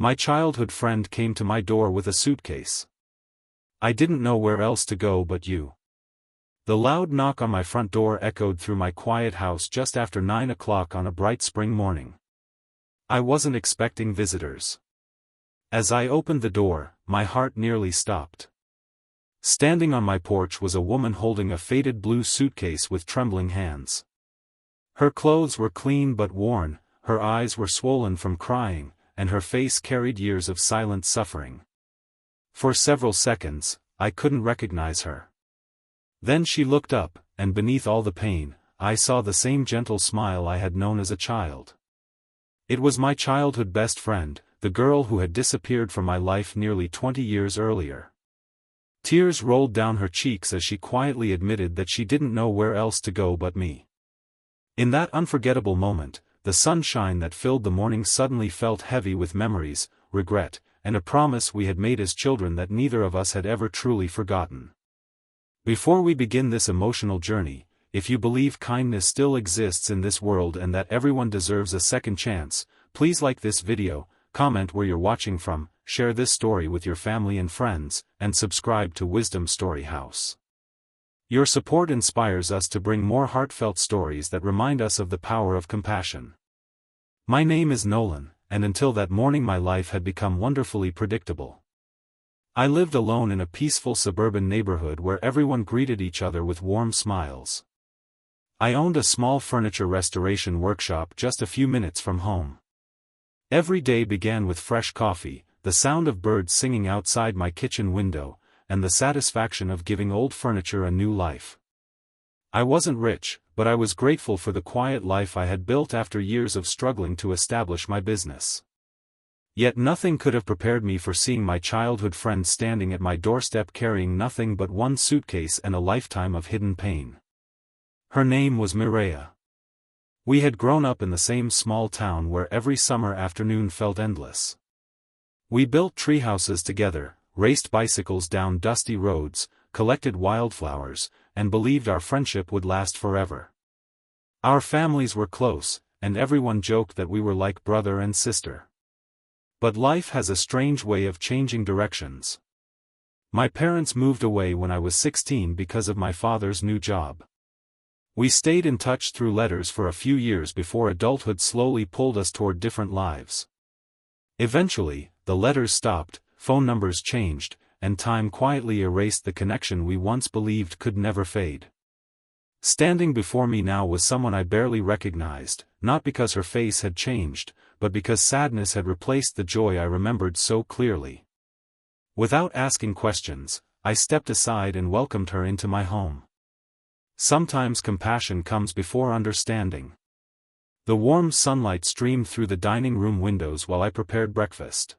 My childhood friend came to my door with a suitcase. I didn't know where else to go but you. The loud knock on my front door echoed through my quiet house just after 9 o'clock on a bright spring morning. I wasn't expecting visitors. As I opened the door, my heart nearly stopped. Standing on my porch was a woman holding a faded blue suitcase with trembling hands. Her clothes were clean but worn, her eyes were swollen from crying, and her face carried years of silent suffering. For several seconds, I couldn't recognize her. Then she looked up, and beneath all the pain, I saw the same gentle smile I had known as a child. It was my childhood best friend, the girl who had disappeared from my life nearly 20 years earlier. Tears rolled down her cheeks as she quietly admitted that she didn't know where else to go but me. In that unforgettable moment, the sunshine that filled the morning suddenly felt heavy with memories, regret, and a promise we had made as children that neither of us had ever truly forgotten. Before we begin this emotional journey, if you believe kindness still exists in this world and that everyone deserves a second chance, please like this video, comment where you're watching from, share this story with your family and friends, and subscribe to Wisdom Story House. Your support inspires us to bring more heartfelt stories that remind us of the power of compassion. My name is Nolan, and until that morning my life had become wonderfully predictable. I lived alone in a peaceful suburban neighborhood where everyone greeted each other with warm smiles. I owned a small furniture restoration workshop just a few minutes from home. Every day began with fresh coffee, the sound of birds singing outside my kitchen window, and the satisfaction of giving old furniture a new life. I wasn't rich, but I was grateful for the quiet life I had built after years of struggling to establish my business. Yet nothing could have prepared me for seeing my childhood friend standing at my doorstep carrying nothing but one suitcase and a lifetime of hidden pain. Her name was Mireya. We had grown up in the same small town where every summer afternoon felt endless. We built treehouses together, raced bicycles down dusty roads, collected wildflowers, and believed our friendship would last forever. Our families were close, and everyone joked that we were like brother and sister. But life has a strange way of changing directions. My parents moved away when I was 16 because of my father's new job. We stayed in touch through letters for a few years before adulthood slowly pulled us toward different lives. Eventually, the letters stopped, phone numbers changed, and time quietly erased the connection we once believed could never fade. Standing before me now was someone I barely recognized, not because her face had changed, but because sadness had replaced the joy I remembered so clearly. Without asking questions, I stepped aside and welcomed her into my home. Sometimes compassion comes before understanding. The warm sunlight streamed through the dining room windows while I prepared breakfast.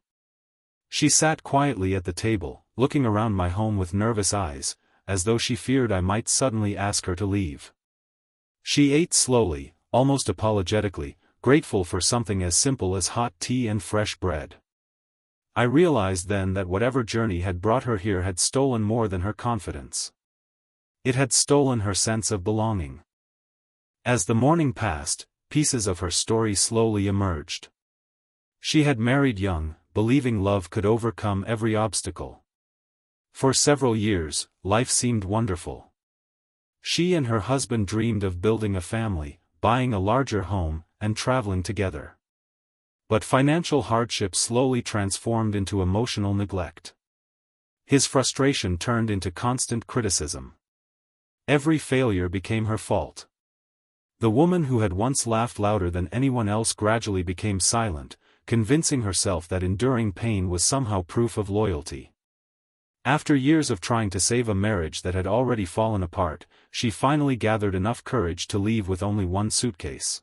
She sat quietly at the table, looking around my home with nervous eyes, as though she feared I might suddenly ask her to leave. She ate slowly, almost apologetically, grateful for something as simple as hot tea and fresh bread. I realized then that whatever journey had brought her here had stolen more than her confidence. It had stolen her sense of belonging. As the morning passed, pieces of her story slowly emerged. She had married young, believing love could overcome every obstacle. For several years, life seemed wonderful. She and her husband dreamed of building a family, buying a larger home, and traveling together. But financial hardship slowly transformed into emotional neglect. His frustration turned into constant criticism. Every failure became her fault. The woman who had once laughed louder than anyone else gradually became silent, convincing herself that enduring pain was somehow proof of loyalty. After years of trying to save a marriage that had already fallen apart, she finally gathered enough courage to leave with only one suitcase.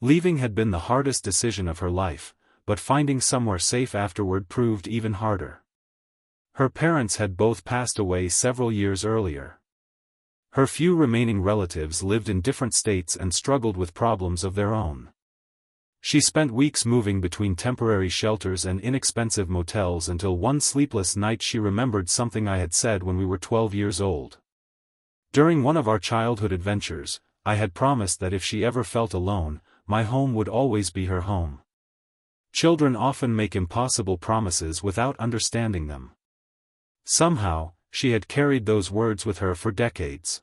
Leaving had been the hardest decision of her life, but finding somewhere safe afterward proved even harder. Her parents had both passed away several years earlier. Her few remaining relatives lived in different states and struggled with problems of their own. She spent weeks moving between temporary shelters and inexpensive motels until one sleepless night she remembered something I had said when we were 12 years old. During one of our childhood adventures, I had promised that if she ever felt alone, my home would always be her home. Children often make impossible promises without understanding them. Somehow, she had carried those words with her for decades.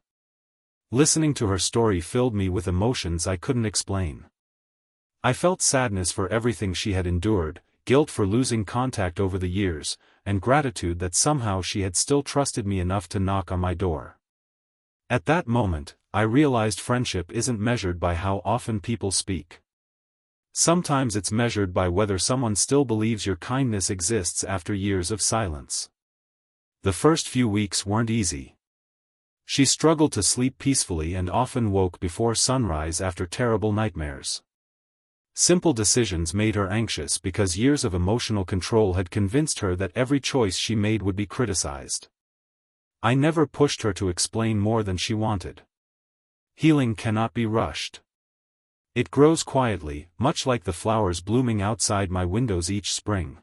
Listening to her story filled me with emotions I couldn't explain. I felt sadness for everything she had endured, guilt for losing contact over the years, and gratitude that somehow she had still trusted me enough to knock on my door. At that moment, I realized friendship isn't measured by how often people speak. Sometimes it's measured by whether someone still believes your kindness exists after years of silence. The first few weeks weren't easy. She struggled to sleep peacefully and often woke before sunrise after terrible nightmares. Simple decisions made her anxious because years of emotional control had convinced her that every choice she made would be criticized. I never pushed her to explain more than she wanted. Healing cannot be rushed. It grows quietly, much like the flowers blooming outside my windows each spring.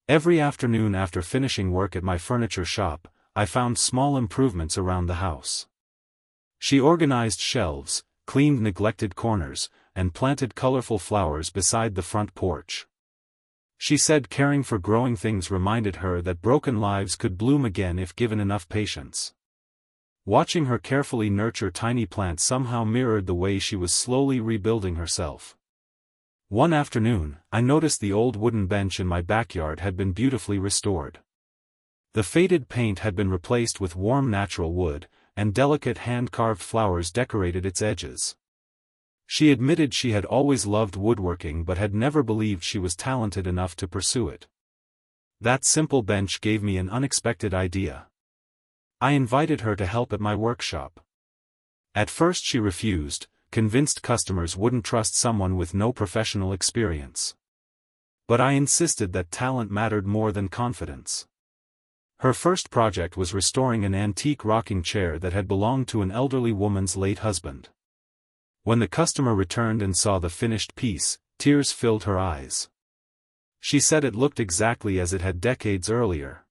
Every afternoon after finishing work at my furniture shop, I found small improvements around the house. She organized shelves, cleaned neglected corners, and planted colorful flowers beside the front porch. She said caring for growing things reminded her that broken lives could bloom again if given enough patience. Watching her carefully nurture tiny plants somehow mirrored the way she was slowly rebuilding herself. One afternoon, I noticed the old wooden bench in my backyard had been beautifully restored. The faded paint had been replaced with warm natural wood, and delicate hand-carved flowers decorated its edges. She admitted she had always loved woodworking but had never believed she was talented enough to pursue it. That simple bench gave me an unexpected idea. I invited her to help at my workshop. At first she refused, convinced customers wouldn't trust someone with no professional experience. But I insisted that talent mattered more than confidence. Her first project was restoring an antique rocking chair that had belonged to an elderly woman's late husband. When the customer returned and saw the finished piece, tears filled her eyes. She said it looked exactly as it had decades earlier.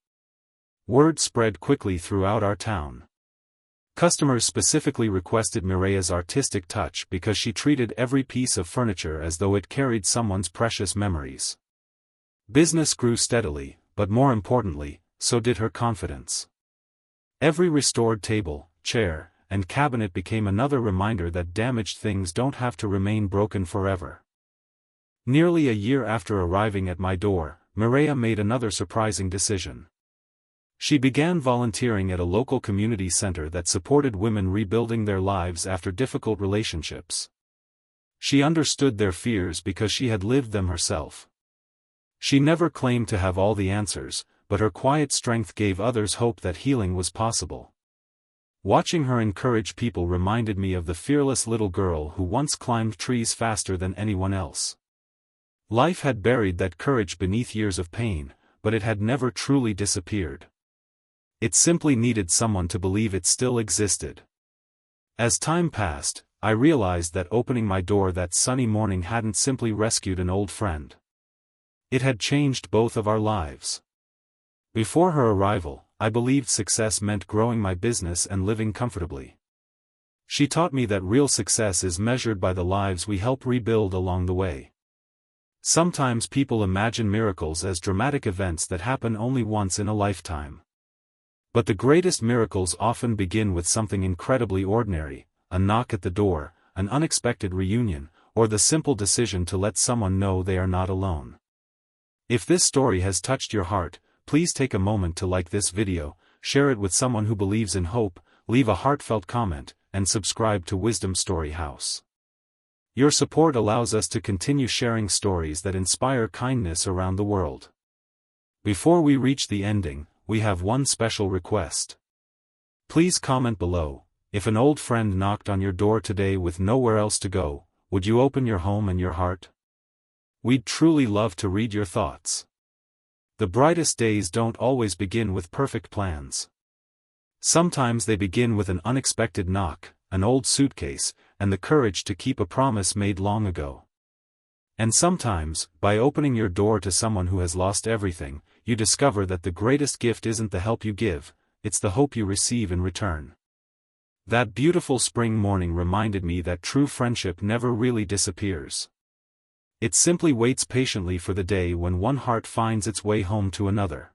Word spread quickly throughout our town. Customers specifically requested Mireya's artistic touch because she treated every piece of furniture as though it carried someone's precious memories. Business grew steadily, but more importantly, so did her confidence. Every restored table, chair, and cabinet became another reminder that damaged things don't have to remain broken forever. Nearly a year after arriving at my door, Mireya made another surprising decision. She began volunteering at a local community center that supported women rebuilding their lives after difficult relationships. She understood their fears because she had lived them herself. She never claimed to have all the answers, but her quiet strength gave others hope that healing was possible. Watching her encourage people reminded me of the fearless little girl who once climbed trees faster than anyone else. Life had buried that courage beneath years of pain, but it had never truly disappeared. It simply needed someone to believe it still existed. As time passed, I realized that opening my door that sunny morning hadn't simply rescued an old friend. It had changed both of our lives. Before her arrival, I believed success meant growing my business and living comfortably. She taught me that real success is measured by the lives we help rebuild along the way. Sometimes people imagine miracles as dramatic events that happen only once in a lifetime. But the greatest miracles often begin with something incredibly ordinary, a knock at the door, an unexpected reunion, or the simple decision to let someone know they are not alone. If this story has touched your heart, please take a moment to like this video, share it with someone who believes in hope, leave a heartfelt comment, and subscribe to Wisdom Story House. Your support allows us to continue sharing stories that inspire kindness around the world. Before we reach the ending, we have one special request. Please comment below, if an old friend knocked on your door today with nowhere else to go, would you open your home and your heart? We'd truly love to read your thoughts. The brightest days don't always begin with perfect plans. Sometimes they begin with an unexpected knock, an old suitcase, and the courage to keep a promise made long ago. And sometimes, by opening your door to someone who has lost everything, you discover that the greatest gift isn't the help you give, it's the hope you receive in return. That beautiful spring morning reminded me that true friendship never really disappears. It simply waits patiently for the day when one heart finds its way home to another.